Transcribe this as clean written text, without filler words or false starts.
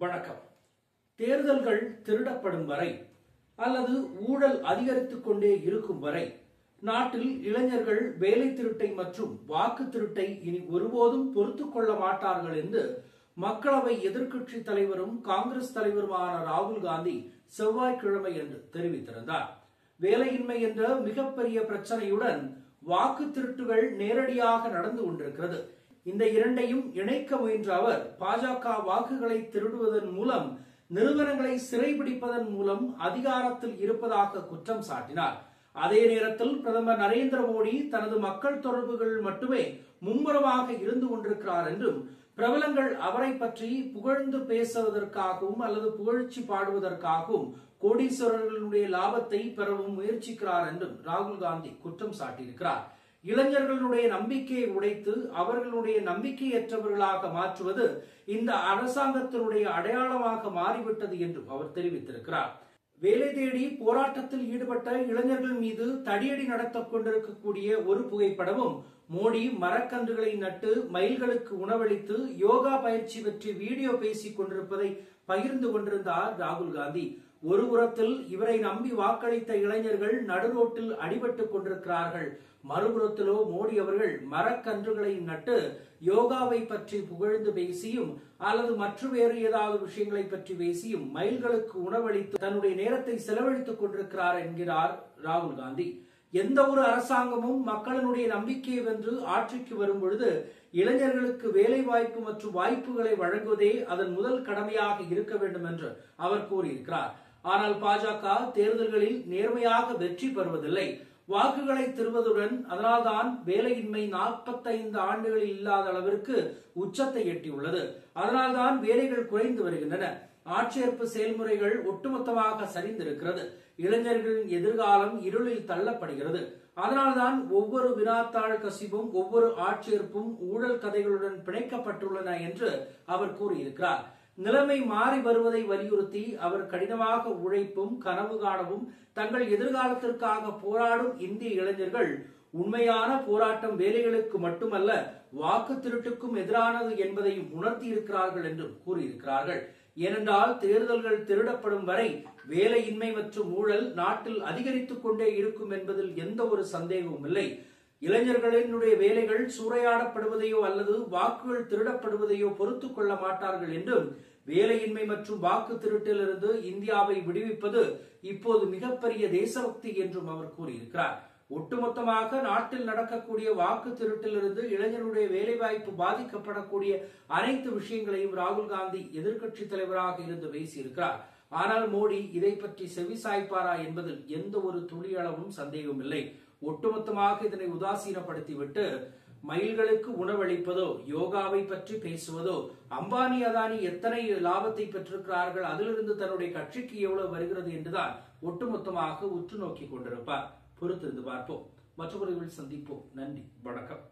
வணக்கம். தேர்தல்கள் திருடப்படும் வரை அல்லது ஊழல் அதிகரித்துக் கொண்டே இருக்கும் வரை நாட்டில் இளைஞர்கள் வேலை திருட்டை மற்றும் வாக்கு திருட்டை இனி ஒருபோதும் பொறுத்துக் கொள்ள மாட்டார்கள் என்று மக்களவை எதிர்க்கட்சி தலைவரும் காங்கிரஸ் தலைவருமான ராகுல் காந்தி செவ்வாய்க்கிழமை என்று தெரிவித்திருந்தார். வேலையின்மை என்ற மிகப்பெரிய பிரச்சனையுடன் வாக்கு திருட்டுகள் நேரடியாக நடந்து கொண்டிருக்கிறது. இந்த இரண்டையும் இணைக்க முயன்ற அவர் பாஜக வாக்குகளை திருடுவதன் மூலம் நிறுவனங்களை சிறைபிடிப்பதன் மூலம் அதிகாரத்தில் இருப்பதாக குற்றம் சாட்டினார். அதே நேரத்தில் பிரதமர் நரேந்திர மோடி தனது மக்கள் தொடர்புகள் மட்டுமே மும்முரமாக இருந்து கொண்டிருக்கிறார் என்றும் பிரபலங்கள் அவரை பற்றி புகழ்ந்து பேசுவதற்காகவும் அல்லது புகழ்ச்சி பாடுவதற்காகவும் கோடீஸ்வரர்களுடைய லாபத்தை பெறவும் முயற்சிக்கிறார் என்றும் ராகுல் காந்தி குற்றம் சாட்டியிருக்கிறார். இளைஞர்களுடைய நம்பிக்கையை உடைத்து அவர்களுடைய நம்பிக்கையற்றவர்களாக மாற்றுவது இந்த அரசாங்கத்தினுடைய அடையாளமாக மாறிவிட்டது என்றும் அவர் தெரிவித்திருக்கிறார். வேலை தேடி போராட்டத்தில் ஈடுபட்ட இளைஞர்கள் மீது தடியடி நடத்தக் கொண்டிருக்கக்கூடிய ஒரு புகைப்படமும் மோடி மரக்கன்றுகளை நட்டு மயில்களுக்கு உணவளித்து யோகா பயிற்சி பற்றி வீடியோ பேசிக் கொண்டிருப்பதை பகிர்ந்து கொண்டிருந்தார் ராகுல் காந்தி. ஒரு புறத்தில் இவரை நம்பி வாக்களித்த இளைஞர்கள் நடுரோட்டில் அடிபட்டுக் கொண்டிருக்கிறார்கள். மறுபுறத்திலோ மோடி அவர்கள் மரக்கன்றுகளை நட்டு யோகாவை பற்றி புகழ்ந்து பேசியும் அல்லது மற்ற வேறு ஏதாவது விஷயங்களை பற்றி பேசியும் மயில்களுக்கு உணவளித்து தன்னுடைய நேரத்தை செலவழித்துக் கொண்டிருக்கிறார் என்கிறார் ராகுல் காந்தி. எந்த ஒரு அரசாங்கமும் மக்களினுடைய நம்பிக்கையை வென்று ஆட்சிக்கு வரும் பொழுது இளைஞர்களுக்கு வேலை வாய்ப்பு மற்றும் வாய்ப்புகளை வழங்குவதே அதன் முதல் கடமையாக இருக்க வேண்டும் என்று அவர் கூறியிருக்கிறார். ஆனால் பாஜக தேர்தல்களில் நேர்மையாக வெற்றி பெறுவதில்லை. வாக்குகளை திருவதுடன் அதனால்தான் வேலையின்மை 45 ஆண்டுகளில் இல்லாத அளவிற்கு உச்சத்தை எட்டியுள்ளது. அதனால்தான் வேலைகள் குறைந்து வருகின்றன. ஆட்சேர்ப்பு செயல்முறைகள் ஒட்டுமொத்தமாக சரிந்திருக்கிறது. இளைஞர்களின் எதிர்காலம் இருளில் தள்ளப்படுகிறது. அதனால்தான் ஒவ்வொரு வினாத்தாள் கசிவும் ஒவ்வொரு ஆட்சேர்ப்பும் ஊழல் கதைகளுடன் பிணைக்கப்பட்டுள்ளன என்று அவர் கூறியிருக்கிறார். நிலைமை மாறி வருவதை வலியுறுத்தி அவர் கடினமாக உழைப்பும் கனவு காணவும் தங்கள் எதிர்காலத்திற்காக போராடும் இந்திய இளைஞர்கள் உண்மையான போராட்டம் வேலைகளுக்கு மட்டுமல்ல வாக்கு திருட்டுக்கும் எதிரானது என்பதையும் உணர்த்தி இருக்கிறார்கள் என்றும் கூறியிருக்கிறார்கள். ஏனென்றால் தேர்தல்கள் திருடப்படும் வரை வேலையின்மை மற்றும் ஊழல் நாட்டில் அதிகரித்துக் கொண்டே இருக்கும் என்பதில் எந்த ஒரு சந்தேகமும் இல்லை. இளைஞர்களினுடைய வேலைகள் சூறையாடப்படுவதையோ அல்லது வாக்குகள் திருடப்படுவதையோ பொறுத்துக் கொள்ள மாட்டார்கள் என்றும் வேலையின்மை மற்றும் வாக்கு திருட்டிலிருந்து இந்தியாவை விடுவிப்பது இப்போது மிகப்பெரிய தேசபக்தி என்றும் அவர் கூறியிருக்கிறார். ஒட்டுமொத்தமாக நாட்டில் நடக்கக்கூடிய வாக்கு திருட்டிலிருந்து இளைஞருடைய வேலைவாய்ப்பு பாதிக்கப்படக்கூடிய அனைத்து விஷயங்களையும் ராகுல் காந்தி எதிர்க்கட்சி தலைவராக இருந்து பேசியிருக்கிறார். ஆனால் மோடி இதை பற்றி செவி சாய்ப்பாரா என்பதில் எந்த ஒரு துளியளவும் சந்தேகம் இல்லை. ஒட்டுமொத்தமாக இதனை உதாசீனப்படுத்திவிட்டு மயில்களுக்கு உணவளிப்பதோ யோகாவை பற்றி பேசுவதோ அம்பானி அதானி எத்தனை லாபத்தை பெற்றிருக்கிறார்கள் அதிலிருந்து தன்னுடைய கட்சிக்கு எவ்வளவு வருகிறது என்றுதான் ஒட்டுமொத்தமாக உற்று நோக்கி கொண்டிருப்பார். பொறுத்திருந்து பார்ப்போம். மற்றொரு சந்திப்போம். நன்றி, வணக்கம்.